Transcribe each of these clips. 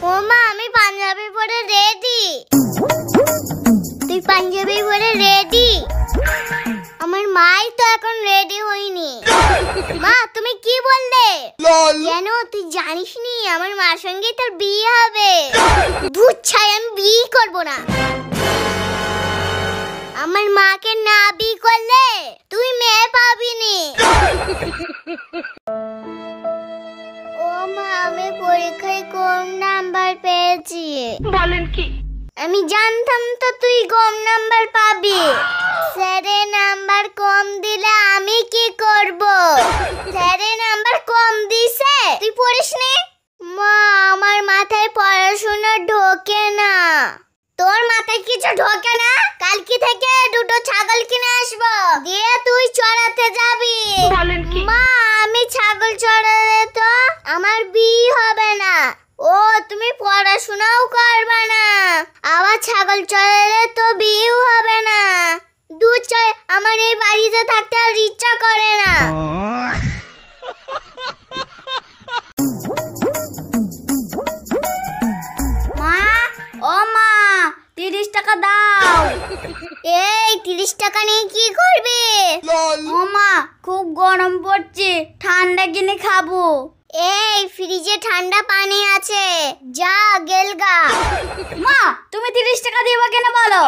ও মা, আমি পাঞ্জাবি পরে রেডি। তুই পাঞ্জাবি পরে রেডি? আমার মাই তো এখন রেডি হয়নি। মা, তুমি কি বললে? কেন তুই জানিস নি আমার মার সঙ্গে তোর বিয়ে হবে? বুঝছাই, আমি বিয়ে করব না। আমার মাকে না বিয়ে করলে তুই মেয়ে পাবি নি। ও মা, আমি পরীক্ষায় কম নাম্বার পেয়েছি। বলেন কি? আমি জানতাম তো তুই কম নাম্বার পাবি। স্যারে নাম্বার কম দিলে আমি কি করব? স্যারে নাম্বার কম দিছে, তুই পড়িস নি? মা, আমার মাথায় পড়াশোনা ঢোকে না। তোর মাথায় কিছু ঢোকে না? কালকে থেকে দুটো ছাগল কিনে আসবো, দিয়ে তুই চড়াতে যাবি। বলেন কি? মা, আমি ছাগল চড়ালে তো আমার বিয়ে হবে না। ও, তুমি পড়াশোনাও করবে না, আবার ছাগল চড়ালে তো বিয়েও হবে না। দুধ চাই, আমার এই বাড়িতে থাকতে আর ইচ্ছা করে না। মা, ও মা, 30 টাকা দাও। এই 30 টাকা নিয়ে কি করবি? ও মা, খুব গরম পড়ছে, ঠান্ডা কিনে খাবো। এই ফ্রিজে ঠান্ডা পানি আছে, যা গেলগা। মা, তুমি 30 টাকা দিবা কেন বলো?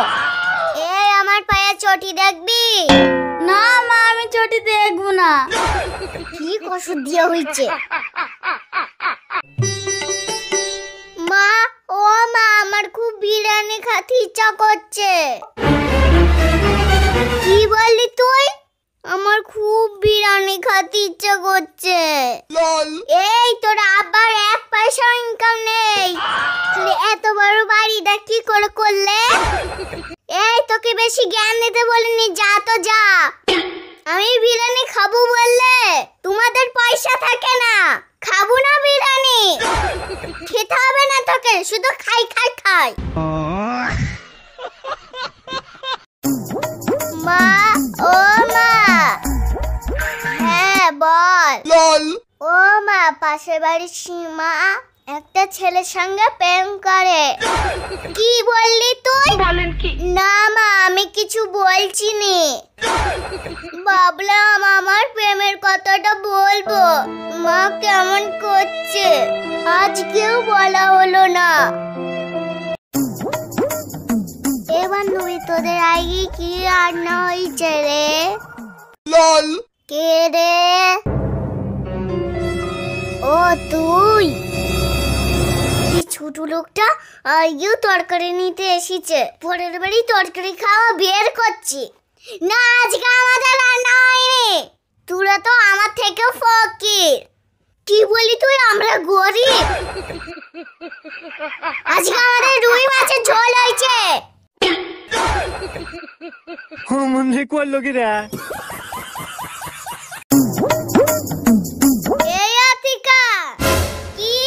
এই আমার পায়ে চটি দেখবি? না মা, আমি চটি দেখবো না। কি ওষুধ দিয়ে হইছে? মা, ও মা, আমার খুব বিরিয়ানি খেতে ইচ্ছা করছে। কি বললি তুই? আমার খুব বিরিয়ানি খেতে ইচ্ছা করছে। এই তোর আবার 1 পয়সা ইনকাম নেই, তুই এত বড় বাড়িটা কি করে করলে? এই তোকে বেশি জ্ঞান দিতে বলিনি, যা তো যা। আমি বিরিয়ানি খাবো বললে তোমাদের পয়সা থাকে না, খাবো না বিরিয়ানি। খেতে হবে না তোকে, শুধু খাই খাই খাই। মা, ও মা। হ্যাঁ বল। ও মা, পাশের বাড়ির সীমা একটা ছেলের সঙ্গে প্রেম করে। কি বললি তুই? বলেন কি? না মা, আমি কিছু বলছি নি। ভাবলাম আমার প্রেমের কথাটা বলবো, মা কেমন করছে, আজকেও বলা হলো না। এবার তুই তোদের আগে কি রান্না হয়েছে রে? কে রে? ও তুই? ছোট লোকটা আইও তরকারি নিতে এসেছে, পরের বাড়ি তরকারি খাওয়া বের করছি না। আজকে আমাদের রান্না হয়নি, তোরা তো আমার থেকেও ফকির। কি বলি তুই? আমরা গরিব। আজকে আমাদের রুই মাছের ঝোল হয়েছে। মনে করলো কি রে? এই আতিকা, কি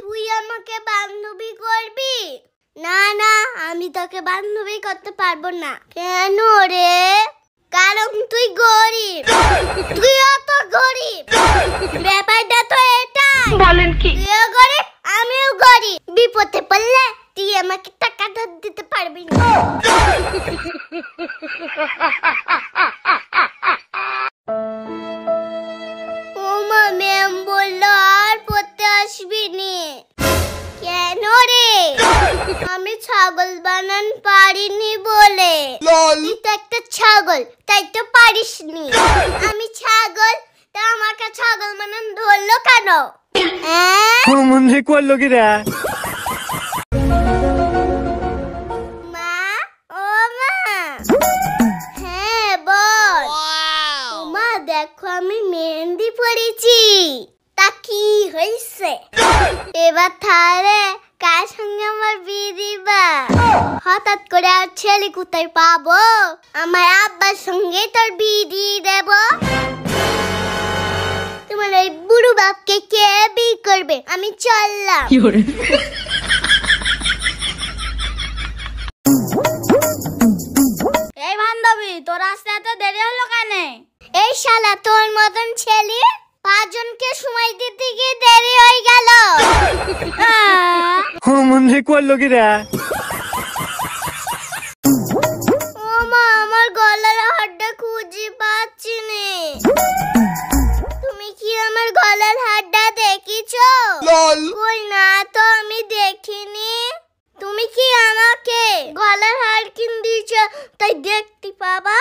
তুই আমাকে বান্ধবী করবি? না না, আমি তোকে বান্ধবী করতে পারবো না। কেন রে? কারণ তুই গরিব। তুই অত গরিব, ব্যাপারটা তো এটাই। বলেন কি? তুইও গরিব, আমিও গরিব। বিপদে পড়লে তুই আমাকে টাকা ধার দিতে পারবি না। ও মা, ম্যাম বললো আর পড়তে আসবি নি। কেন রে? আমি ছাগল বানান পারিনি বলে। তুই তো একটা ছাগল, তাই তো পারিস নি। আমি ছাগল, তা আমাকে ছাগল বানান ধরলো কেন? মনে করলো কি রে? মা, ও মা। হ্যাঁ বল। ও মা, দেখো আমি মেহেন্দি পরেছি, তা কি হয়েছে? এবার তাহলে কার সঙ্গে আমার বিয়ে দিবা? হঠাৎ করে আর ছেলে কোথায় পাবো? আমার আব্বার সঙ্গে তোর বিয়ে দিয়ে দেব। তোমার ওই বুড়ো বাপকে কে বিয়ে করবে? আমি চললাম। এই বান্ধবী, তোর আসতে এত দেরি হলো কেন? এই শালা, তোর মতন ছেলে 5 জনকে সময় দিতে গিয়ে দেরি হয়ে গেল। মনে করলো কি রে? ও মা, আমার গলার হারটা খুঁজে পাচ্ছি না। তুমি কি আমার গলার হারটা দেখিছো? কই না তো, আমি দেখিনি। তুমি কি আমাকে গলার হার কিনে দিয়েছো তাই দেখতে পাবা?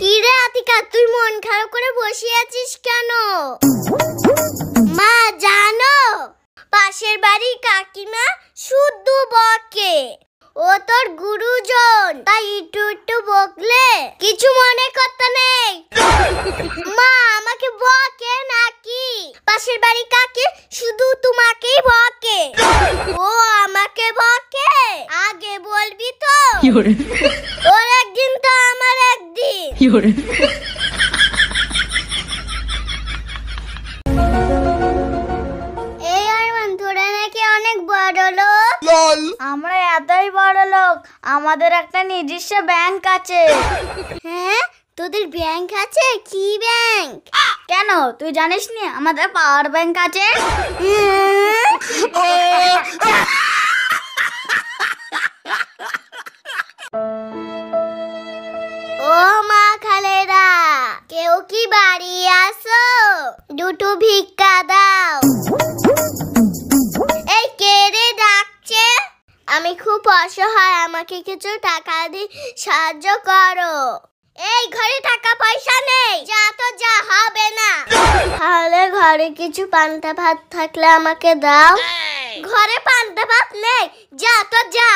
কি রে আতিকা, তুই মন খারাপ করে বসে আছিস কেন? মা জানো, পাশের বাড়ির কাকিমা শুধু বকে। ও তোর গুরুজন, তাই একটু একটু বকলে কিছু মনে করতে নেই। মা আমাকে বকে নাকি? পাশের বাড়ির কাকি শুধু তোমাকেই বকে। ও আমাকে বকে? আগে বলবি তো। ওর একদিন তো আমার একদিন। এই আরমান, তোরা নাকি অনেক বড় লোক। আমরা এতই বড় লোক, আমাদের একটা নিজস্ব ব্যাংক আছে। হ্যাঁ, তোদের ব্যাংক আছে? কি ব্যাংক? কেন তুই জানিস নি আমাদের পাওয়ার ব্যাংক আছে? ও মা খালেরা, কেউ কি বাড়ি আসো? দুটো ভিক্ষা দাও। এই কে রে ডাকছে? আমি খুব অসহায়, আমাকে কিছু টাকা দিয়ে সাহায্য করো। এই ঘরে টাকা পয়সা নেই, যা তো যা, হবে না। তাহলে ঘরে কিছু পান্তা ভাত থাকলে আমাকে দাও। ঘরে পান্তা ভাত নেই, যা তো যা।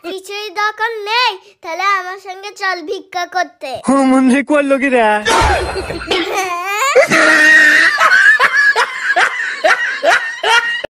কিছুই দরকার নেই, তাহলে আমার সঙ্গে চল ভিক্ষা করতে। মনে করলো কি রে? হ্যাঁ?